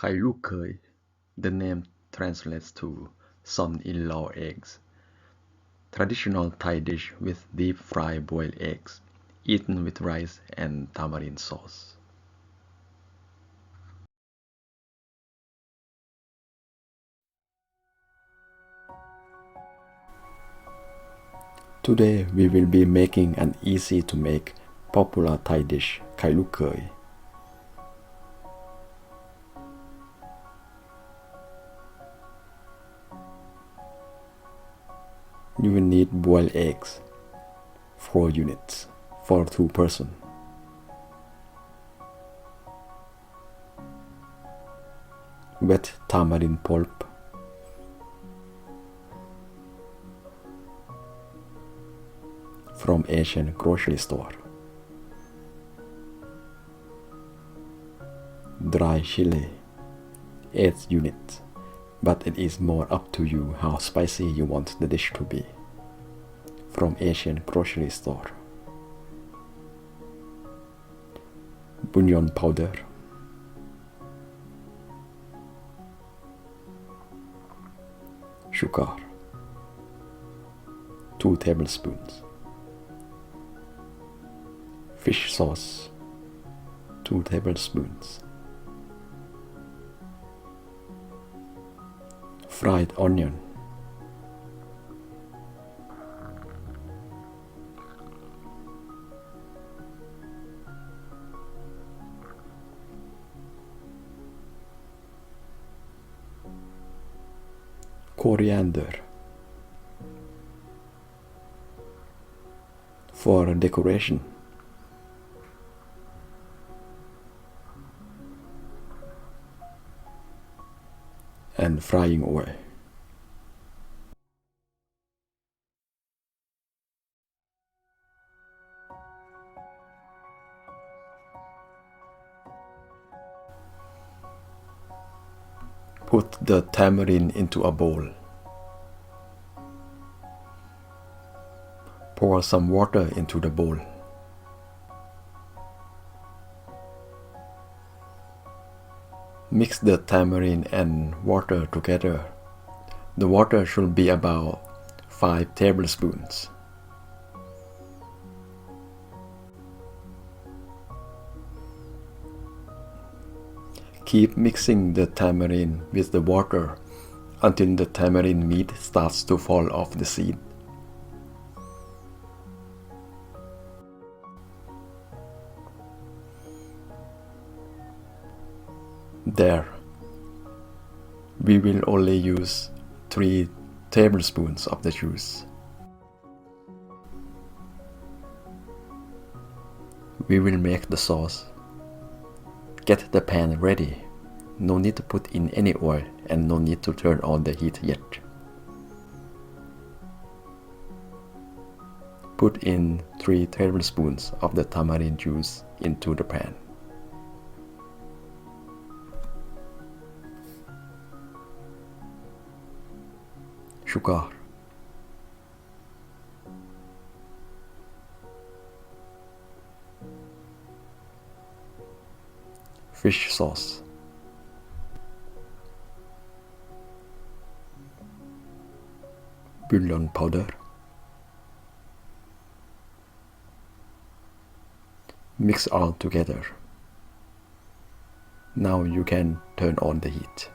Khai Look Koei. The name translates to son-in-law eggs. Traditional Thai dish with deep-fried boiled eggs, eaten with rice and tamarind sauce. Today we will be making an easy to make popular Thai dish, Khai Look Koei. You will need boiled eggs, 4 units for 2 persons. Wet tamarind pulp, from Asian grocery store. Dry chili, 8 units, but it is more up to you how spicy you want the dish to be. From Asian grocery store. Bouillon powder, sugar, 2 tablespoons. Fish sauce, 2 tablespoons. Fried onion, coriander, for decoration, and frying oil. Put the tamarind into a bowl. Pour some water into the bowl. Mix the tamarind and water together. The water should be about 5 tablespoons. Keep mixing the tamarind with the water until the tamarind meat starts to fall off the seed. There, we will only use 3 tablespoons of the juice. We will make the sauce. Get the pan ready. No need to put in any oil and no need to turn on the heat yet. Put in 3 tablespoons of the tamarind juice into the pan. Sugar, fish sauce, bouillon powder, mix all together. Now you can turn on the heat.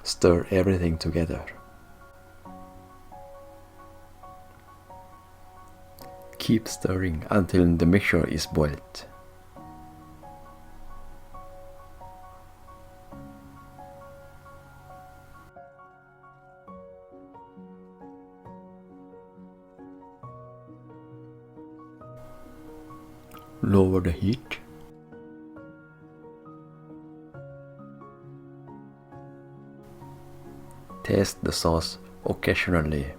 Stir everything together. Keep stirring until the mixture is boiled. Lower the heat. Taste the sauce occasionally.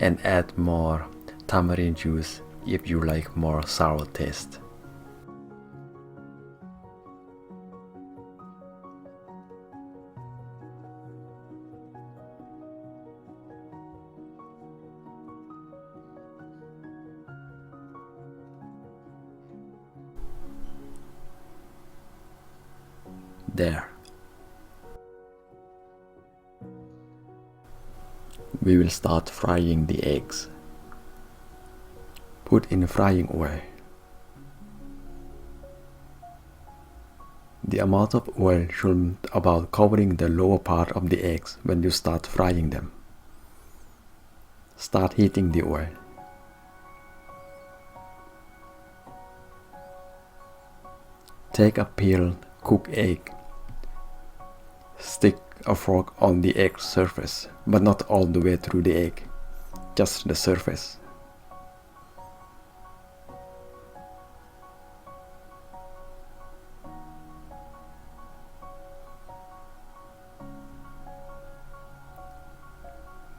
and add more tamarind juice if you like more sour taste. There. We will start frying the eggs. Put in frying oil. The amount of oil should be about covering the lower part of the eggs when you start frying them. Start heating the oil. Take a peeled cooked egg. Stick a fork on the egg surface, but not all the way through the egg, just the surface.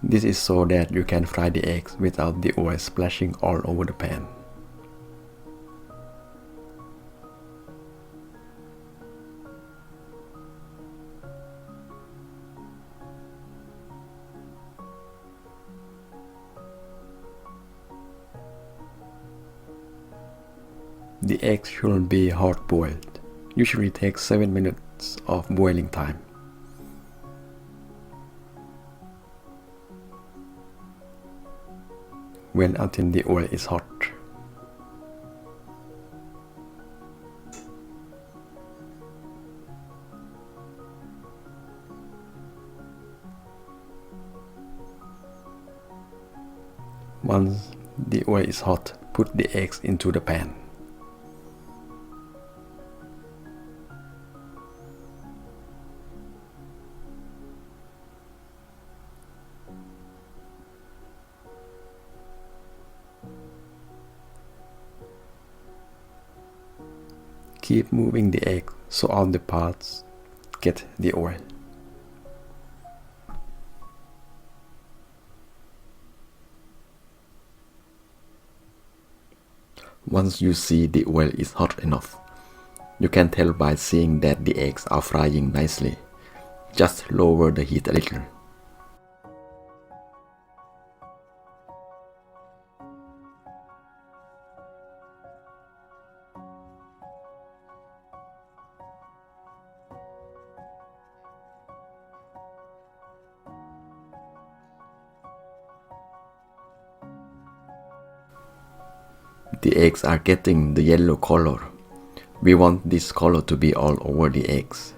This is so that you can fry the eggs without the oil splashing all over the pan. The eggs should be hard boiled. Usually takes 7 minutes of boiling time. Wait until the oil is hot. Once the oil is hot, put the eggs into the pan. Keep moving the egg so all the parts get the oil. Once you see the oil is hot enough, you can tell by seeing that the eggs are frying nicely. Just lower the heat a little. The eggs are getting the yellow color. We want this color to be all over the eggs.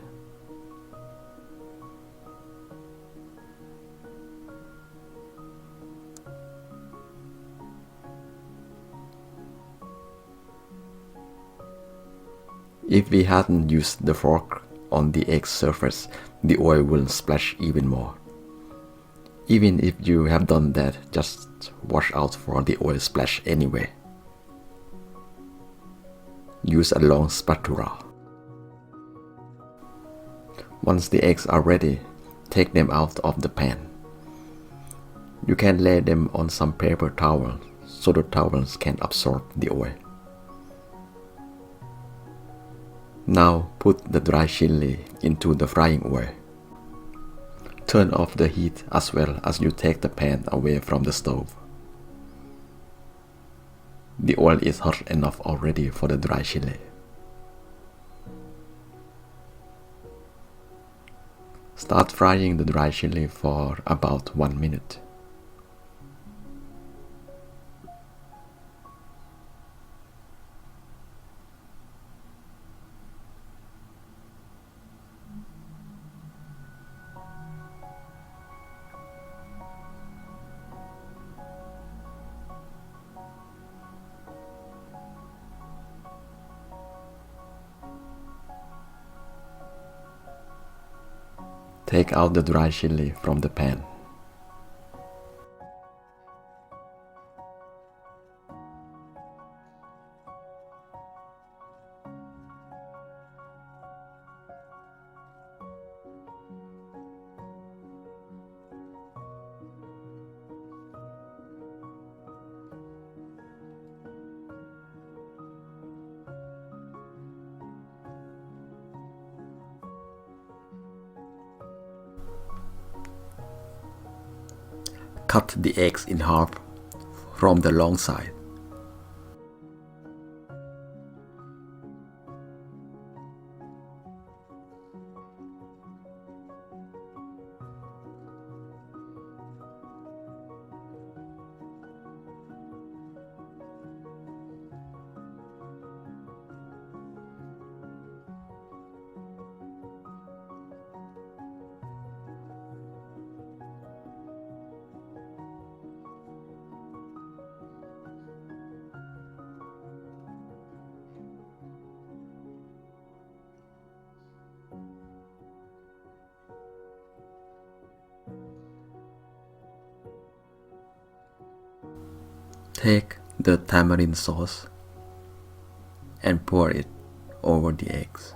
If we hadn't used the fork on the egg surface, the oil will splash even more. Even if you have done that, just watch out for the oil splash anyway. Use a long spatula. Once the eggs are ready, take them out of the pan. You can lay them on some paper towels so the towels can absorb the oil. Now put the dry chili into the frying oil. Turn off the heat as well as you take the pan away from the stove. The oil is hot enough already for the dry chili. Start frying the dry chili for about 1 minute. Take out the dry chili from the pan. Cut the eggs in half from the long side. Take the tamarind sauce and pour it over the eggs.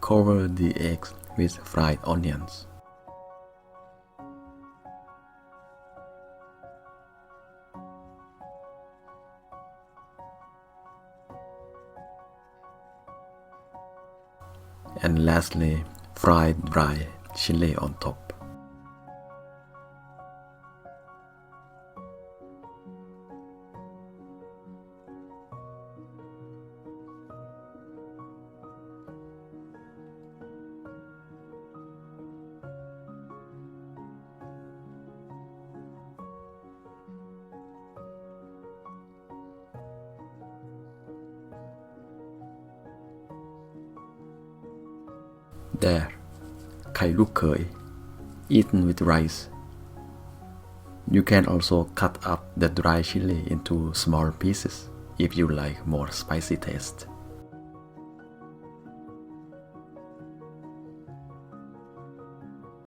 Cover the eggs with fried onions. And lastly, fried dry chili on top. There, Khai Look Koei, eaten with rice. You can also cut up the dry chili into small pieces if you like more spicy taste.